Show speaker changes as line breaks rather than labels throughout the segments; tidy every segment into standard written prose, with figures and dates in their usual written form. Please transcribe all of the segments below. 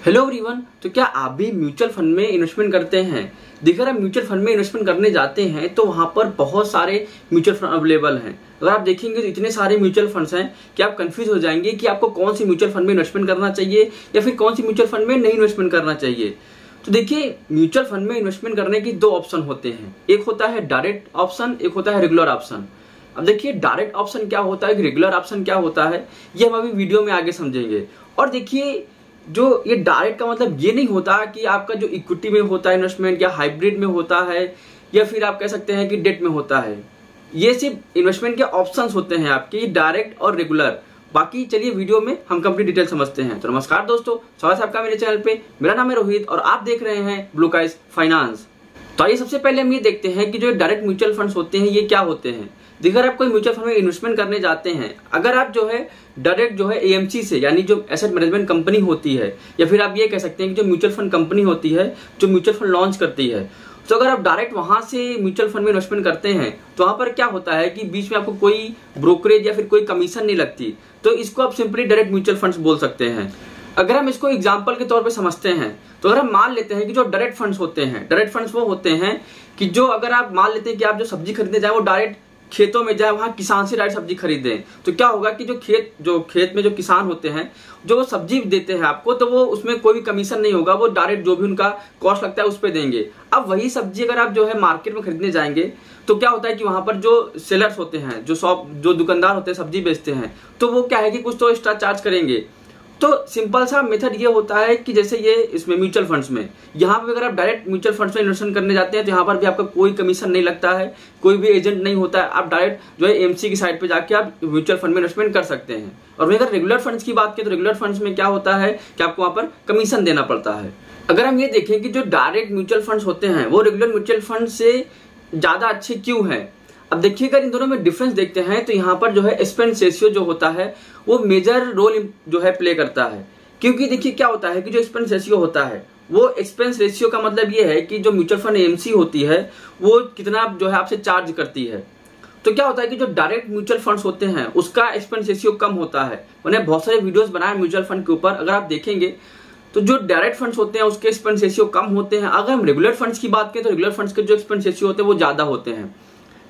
Hello everyone. तो क्या आप भी म्यूचुअल फंड में इन्वेस्टमेंट करते हैं? देखिए, अगर आप म्यूचुअल फंड में इन्वेस्टमेंट करने जाते हैं तो वहां पर बहुत सारे म्यूचुअल फंड अवेलेबल हैं। अगर आप देखेंगे तो इतने सारे म्यूचुअल फंड्स हैं कि आप कंफ्यूज हो जाएंगे कि आपको कौन सी म्यूचुअल फंड में इन्वेस्टमेंट करना चाहिए या फिर कौन सी म्यूचुअल फंड में नहीं इन्वेस्टमेंट करना चाहिए। तो देखिए, म्यूचुअल फंड में इन्वेस्टमेंट करने की दो ऑप्शन होते हैं, एक होता है डायरेक्ट ऑप्शन, एक होता है रेगुलर ऑप्शन। अब देखिए, डायरेक्ट ऑप्शन क्या होता है, रेगुलर ऑप्शन क्या होता है, ये हम अभी वीडियो में आगे समझेंगे। और देखिए, जो ये डायरेक्ट का मतलब ये नहीं होता कि आपका जो इक्विटी में होता है इन्वेस्टमेंट या हाइब्रिड में होता है या फिर आप कह सकते हैं कि डेट में होता है। ये सिर्फ इन्वेस्टमेंट के ऑप्शंस होते हैं आपके, डायरेक्ट और रेगुलर। बाकी चलिए वीडियो में हम कंप्लीट डिटेल समझते हैं। तो नमस्कार दोस्तों, स्वागत है आपका मेरे चैनल पे। मेरा नाम है रोहित और आप देख रहे हैं ब्लू स्काइज फाइनेंस। तो आइए सबसे पहले हम ये देखते हैं कि जो डायरेक्ट म्यूचुअल फंड्स होते हैं ये क्या होते हैं। देखिए, अगर आप कोई म्यूचुअल फंड में इन्वेस्टमेंट करने जाते हैं, अगर आप जो है डायरेक्ट जो है एएमसी से, यानी जो एसेट मैनेजमेंट कंपनी होती है, या फिर आप ये कह सकते हैं कि जो म्यूचुअल फंड कंपनी होती है जो म्यूचुअल फंड लॉन्च करती है, तो अगर आप डायरेक्ट वहां से म्यूचुअल फंड में इन्वेस्टमेंट करते हैं तो वहां पर क्या होता है कि बीच में आपको कोई ब्रोकरेज या फिर कोई कमीशन नहीं लगती। तो इसको आप सिंपली डायरेक्ट म्यूचुअल फंड्स बोल सकते हैं। अगर हम इसको एग्जाम्पल के तौर पे समझते हैं तो अगर हम मान लेते हैं कि जो डायरेक्ट फंड्स होते हैं, डायरेक्ट फंड्स वो होते हैं कि जो अगर आप मान लेते हैं कि आप जो सब्जी खरीदने जाए वो डायरेक्ट खेतों में जाए, वहां किसान से डायरेक्ट सब्जी खरीदें, तो क्या होगा कि जो खेत में जो किसान होते हैं जो सब्जी देते हैं आपको, तो वो उसमें कोई भी कमीशन नहीं होगा, वो डायरेक्ट जो भी उनका कॉस्ट लगता है उस पर देंगे। अब वही सब्जी अगर आप जो है मार्केट में खरीदने जाएंगे तो क्या होता है कि वहां पर जो सेलर्स होते हैं, जो दुकानदार होते हैं सब्जी बेचते हैं, तो वो क्या है कि कुछ तो एक्स्ट्रा चार्ज करेंगे। तो सिंपल सा मेथड ये होता है कि जैसे ये इसमें म्यूचुअल फंड्स में, यहाँ पे अगर आप डायरेक्ट म्यूचुअल फंड्स में इन्वेस्टमेंट करने जाते हैं तो यहाँ पर भी आपका कोई कमीशन नहीं लगता है, कोई भी एजेंट नहीं होता है। आप डायरेक्ट जो है एमसी की साइट पे जाके आप म्यूचुअल फंड में इन्वेस्टमेंट कर सकते हैं। और वहीं अगर रेगुलर फंड्स की बात करें तो रेगुलर फंड्स में क्या होता है कि आपको वहां पर कमीशन देना पड़ता है। अगर हम ये देखें कि जो डायरेक्ट म्यूचुअल फंड्स होते हैं वो रेगुलर म्यूचुअल फंड से ज्यादा अच्छे क्यों है। अब देखिए, अगर इन दोनों में डिफरेंस देखते हैं तो यहाँ पर जो है एक्सपेंस रेशियो जो होता है वो मेजर रोल जो है प्ले करता है। क्योंकि देखिए क्या होता है कि जो एक्सपेंस रेशियो होता है, वो एक्सपेंस रेशियो का मतलब ये है कि जो म्यूचुअल फंड एमसी होती है वो कितना जो है आपसे चार्ज करती है। तो क्या होता है कि जो डायरेक्ट म्यूचुअल फंड्स होते हैं उसका एक्सपेंस रेशियो कम होता है। मैंने बहुत सारे वीडियोस बनाए म्यूचुअल फंड के ऊपर, अगर आप देखेंगे तो जो डायरेक्ट फंड्स होते हैं उसके एक्सपेंस रेशियो कम होते हैं। अगर हम रेगुलर फंड्स की बात करें तो रेगुलर फंड्स के जो एक्सपेंस रेशियो होते हैं वो ज्यादा होते हैं।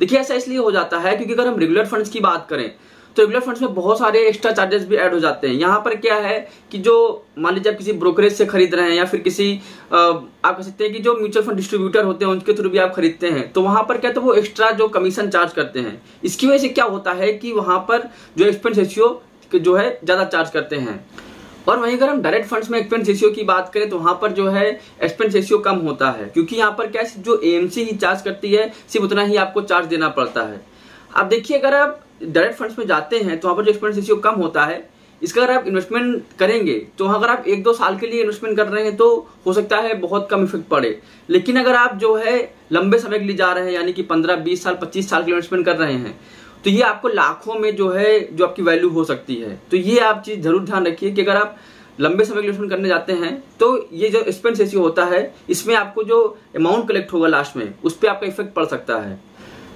देखिए, ऐसा इसलिए हो जाता है क्योंकि अगर हम रेगुलर फंड्स की बात करें तो रेगुलर फंड्स में बहुत सारे एक्स्ट्रा चार्जेस भी ऐड हो जाते हैं। यहाँ पर क्या है कि जो मान लीजिए आप किसी ब्रोकरेज से खरीद रहे हैं या फिर किसी आप कह सकते हैं कि जो म्यूचुअल फंड डिस्ट्रीब्यूटर होते हैं उनके थ्रू भी आप खरीदते हैं, तो वहां पर क्या तो वो एक्स्ट्रा जो कमीशन चार्ज करते हैं। इसकी वजह से क्या होता है कि वहां पर जो एक्सपेंस रेशियो जो है ज्यादा चार्ज करते हैं। और वहीं अगर हम डायरेक्ट फंड्स में एक्सपेंस रेशियो की बात करें तो वहां पर जो है एक्सपेंस रेशियो कम होता है, क्योंकि यहाँ पर क्या है जो एएमसी ही चार्ज करती है सिर्फ उतना ही आपको चार्ज देना पड़ता है। अब देखिए, अगर आप डायरेक्ट फंड्स में जाते हैं तो वहां पर जो एक्सपेंस रेशियो कम होता है, इसका अगर आप इन्वेस्टमेंट करेंगे तो अगर आप 1-2 साल के लिए इन्वेस्टमेंट कर रहे हैं तो हो सकता है बहुत कम इफेक्ट पड़े। लेकिन अगर आप जो है लंबे समय के लिए जा रहे हैं, यानी कि 15-20 साल 25 साल के लिए इन्वेस्टमेंट कर रहे हैं, तो ये आपको लाखों में जो है जो आपकी वैल्यू हो सकती है। तो ये आप चीज जरूर ध्यान रखिए कि अगर आप लंबे समय के इन्वेस्टमेंट करने जाते हैं तो ये जो एक्सपेंस रेशियो होता है इसमें आपको जो अमाउंट कलेक्ट होगा लास्ट में उस पर आपका इफेक्ट पड़ सकता है।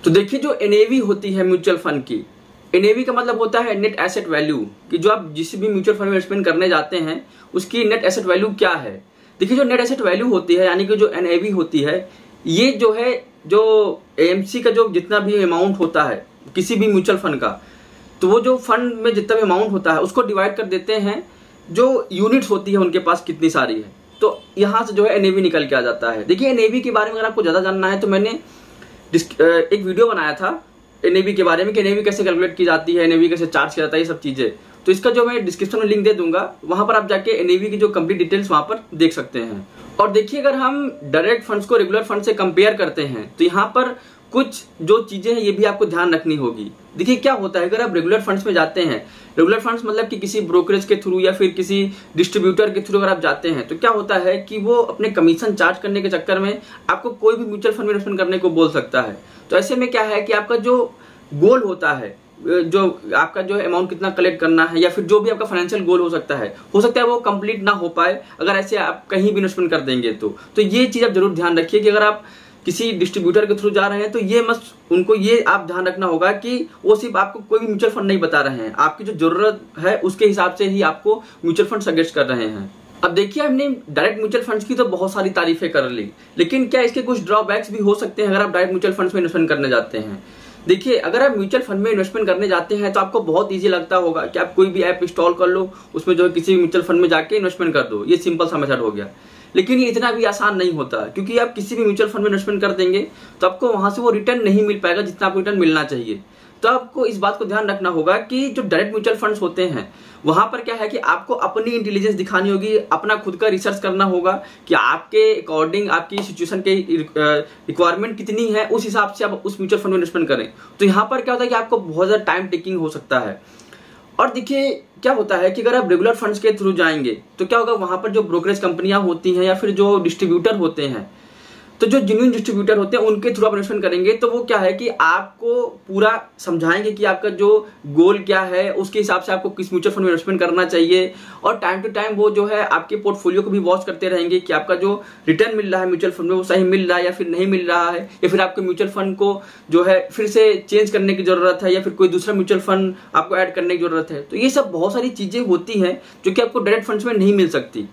तो देखिए, जो एनएवी होती है म्यूचुअल फंड की, एनएवी का मतलब होता है नेट एसेट वैल्यू, कि जो आप जिस भी म्यूचुअल फंड में इन्वेस्टमेंट करने जाते हैं उसकी नेट एसेट वैल्यू क्या है। देखिए, जो नेट एसेट वैल्यू होती है यानी कि जो एनएवी होती है, ये जो है जो एएमसी का जो जितना भी अमाउंट होता है किसी भी म्यूचुअल फंड का, तो वो जो फंड में जितना भी अमाउंट होता है उसको डिवाइड कर देते हैं जो यूनिट्स होती है उनके पास कितनी सारी है, तो यहाँ से जो है एनएवी निकल के आ जाता है। देखिए, एनएवी के बारे में अगर आपको ज्यादा जानना है तो मैंने एक वीडियो बनाया था एनएवी के बारे में कि एनएवी कैसे कैलकुलेट की जाती है, एनएवी कैसे चार्ज किया जाता है, ये सब चीजें। तो इसका जो मैं डिस्क्रिप्शन में लिंक दे दूंगा, वहां पर आप जाके एनएवी की जो कंप्लीट डिटेल्स वहां पर देख सकते हैं। और देखिए, अगर हम डायरेक्ट फंड्स को रेगुलर फंड से कंपेयर करते हैं तो यहाँ पर कुछ जो चीजें हैं ये भी आपको ध्यान रखनी होगी। देखिए, क्या होता है अगर आप रेगुलर फंड्स में जाते हैं, रेगुलर फंड्स मतलब कि किसी ब्रोकरेज के थ्रू या फिर किसी डिस्ट्रीब्यूटर के थ्रू अगर आप जाते हैं तो क्या होता है कि वो अपने कमीशन चार्ज करने के चक्कर में आपको कोई भी म्यूचुअल फंड में इन्वेस्टमेंट करने को बोल सकता है। तो ऐसे में क्या है कि आपका जो गोल होता है, जो आपका जो अमाउंट कितना कलेक्ट करना है या फिर जो भी आपका फाइनेंशियल गोल हो सकता है वो कंप्लीट ना हो पाए अगर ऐसे आप कहीं भी इन्वेस्टमेंट कर देंगे। तो ये चीज आप जरूर ध्यान रखिए कि अगर आप किसी डिस्ट्रीब्यूटर के थ्रू जा रहे हैं तो ये मस्त उनको ये आप ध्यान रखना होगा कि वो सिर्फ आपको कोई भी म्यूचुअल फंड नहीं बता रहे हैं, आपकी जो जरूरत है उसके हिसाब से ही आपको म्यूचुअल फंड सजेस्ट कर रहे हैं। अब देखिए, हमने डायरेक्ट म्यूचुअल फंड्स की तो बहुत सारी तारीफें कर ली, लेकिन क्या इसके कुछ ड्रॉबैक्स भी हो सकते हैं अगर आप डायरेक्ट म्यूचुअल फंड्स में इन्वेस्टमेंट करने जाते हैं। देखिए, अगर आप म्यूचुअल फंड में इन्वेस्टमेंट करने जाते हैं तो आपको बहुत इजी लगता होगा कि आप कोई भी ऐप इंस्टॉल कर लो, उसमें जो है किसी भी म्यूचुअल फंड में जाके इन्वेस्टमेंट कर दो, ये सिंपल सा मेथड हो गया। लेकिन ये इतना भी आसान नहीं होता, क्योंकि आप किसी भी म्यूचुअल फंड में इन्वेस्टमेंट कर देंगे तो आपको वहां से वो रिटर्न नहीं मिल पाएगा जितना आपको रिटर्न मिलना चाहिए। तो आपको इस बात को ध्यान रखना होगा कि जो डायरेक्ट म्यूचुअल फंड्स होते हैं वहां पर क्या है कि आपको अपनी इंटेलिजेंस दिखानी होगी, अपना खुद का रिसर्च करना होगा कि आपके अकॉर्डिंग आपकी सिचुएशन के रिक्वायरमेंट कितनी है, उस हिसाब से आप उस म्यूचुअल फंड में इन्वेस्टमेंट करें। तो यहाँ पर क्या होता है कि आपको बहुत ज्यादा टाइम टेकिंग हो सकता है। और देखिए, क्या होता है कि अगर आप रेगुलर फंड्स के थ्रू जाएंगे तो क्या होगा, वहां पर जो ब्रोकरेज कंपनियां होती हैं या फिर जो डिस्ट्रीब्यूटर होते हैं, तो जो जेन्युइन डिस्ट्रीब्यूटर होते हैं उनके थ्रू आप इन्वेस्टमेंट करेंगे तो वो क्या है कि आपको पूरा समझाएंगे कि आपका जो गोल क्या है, उसके हिसाब से आपको किस म्यूचुअल फंड में इन्वेस्टमेंट करना चाहिए। और टाइम टू टाइम वो जो है आपके पोर्टफोलियो को भी वॉच करते रहेंगे कि आपका जो रिटर्न मिल रहा है म्यूचुअल फंड में वो सही मिल रहा है या फिर नहीं मिल रहा है, या फिर आपके म्यूचुअल फंड को जो है फिर से चेंज करने की जरूरत है या फिर कोई दूसरा म्यूचुअल फंड आपको ऐड करने की जरूरत है। तो ये सब बहुत सारी चीजें होती हैं जो कि आपको डायरेक्ट फंड्स में नहीं मिल सकती।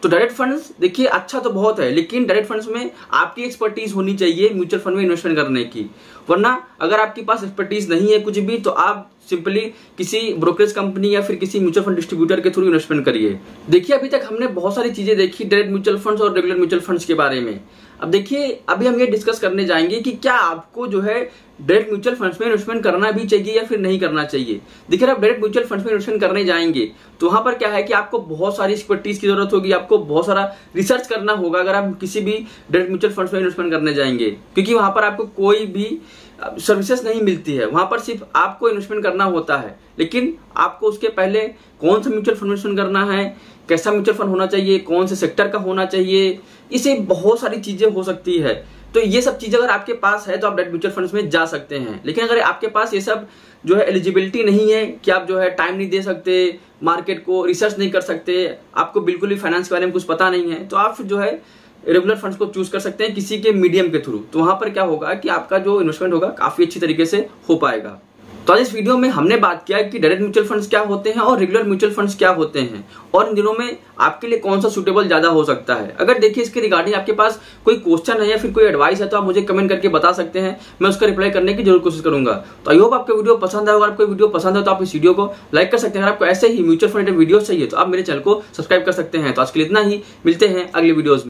तो डायरेक्ट फंड्स देखिए अच्छा तो बहुत है, लेकिन डायरेक्ट फंड्स में आपकी एक्सपर्टीज होनी चाहिए म्यूचुअल फंड में इन्वेस्टमेंट करने की। वरना अगर आपके पास एक्सपर्टीज नहीं है कुछ भी, तो आप सिंपली किसी ब्रोकरेज कंपनी या फिर किसी म्यूचुअल फंड डिस्ट्रीब्यूटर के थ्रू इन्वेस्टमेंट करिए। देखिए, अभी तक हमने बहुत सारी चीजें देखी डायरेक्ट म्यूचुअल फंड्स और रेगुलर म्यूचुअल फंड्स के बारे में। अब देखिए, अभी हम ये डिस्कस करने जाएंगे कि क्या आपको जो है डायरेक्ट म्यूचुअल फंड्स में इन्वेस्टमेंट करना भी चाहिए या फिर नहीं करना चाहिए। देखिए, आप डायरेक्ट म्यूचुअल फंड्स में इन्वेस्टमेंट करने जाएंगे तो वहां पर क्या है कि आपको बहुत सारी एक्सपर्टीज की जरूरत होगी, आपको बहुत सारा रिसर्च करना होगा अगर आप किसी भी डायरेक्ट म्यूचुअल फंड्स में इन्वेस्टमेंट करने जाएंगे, क्योंकि वहां पर आपको कोई भी सर्विसेज नहीं मिलती है, वहां पर सिर्फ आपको इन्वेस्टमेंट करना होता है। लेकिन आपको उसके पहले कौन सा म्यूचुअल फंड इन्वेस्टमेंट करना है, कैसा म्यूचुअल फंड होना चाहिए, कौन से सेक्टर का होना चाहिए, इसे बहुत सारी चीजें हो सकती है। तो ये सब चीजें अगर आपके पास है तो आप डायरेक्ट म्यूचुअल फंड्स में जा सकते हैं। लेकिन अगर आपके पास ये सब जो है एलिजिबिलिटी नहीं है कि आप जो है टाइम नहीं दे सकते, मार्केट को रिसर्च नहीं कर सकते, आपको बिल्कुल भी फाइनेंस के बारे में कुछ पता नहीं है, तो आप जो है रेगुलर फंड्स को चूज कर सकते हैं किसी के मीडियम के थ्रू। तो वहां पर क्या होगा कि आपका जो इन्वेस्टमेंट होगा काफी अच्छी तरीके से हो पाएगा। तो आज इस वीडियो में हमने बात किया कि डायरेक्ट म्यूचुअल फंड्स क्या होते हैं और रेगुलर म्यूचुअल फंड्स क्या होते हैं, और इन दिनों में आपके लिए कौन सा सूटेबल ज्यादा हो सकता है। अगर देखिए इसके रिगार्डिंग आपके पास कोई क्वेश्चन है या फिर कोई एडवाइस है तो आप मुझे कमेंट करके बता सकते हैं, मैं उसका रिप्लाई करने की जरूर कोशिश करूंगा। तो आई होप आपको वीडियो पसंद आएगा। अगर आपको वीडियो पसंद है तो आप इस वीडियो को लाइक कर सकते हैं। अगर आपको ऐसे ही म्यूचुअल फंड वीडियो चाहिए तो आप मेरे चैनल को सब्सक्राइब कर सकते हैं। तो आज के लिए इतना ही, मिलते हैं अगले वीडियोज में।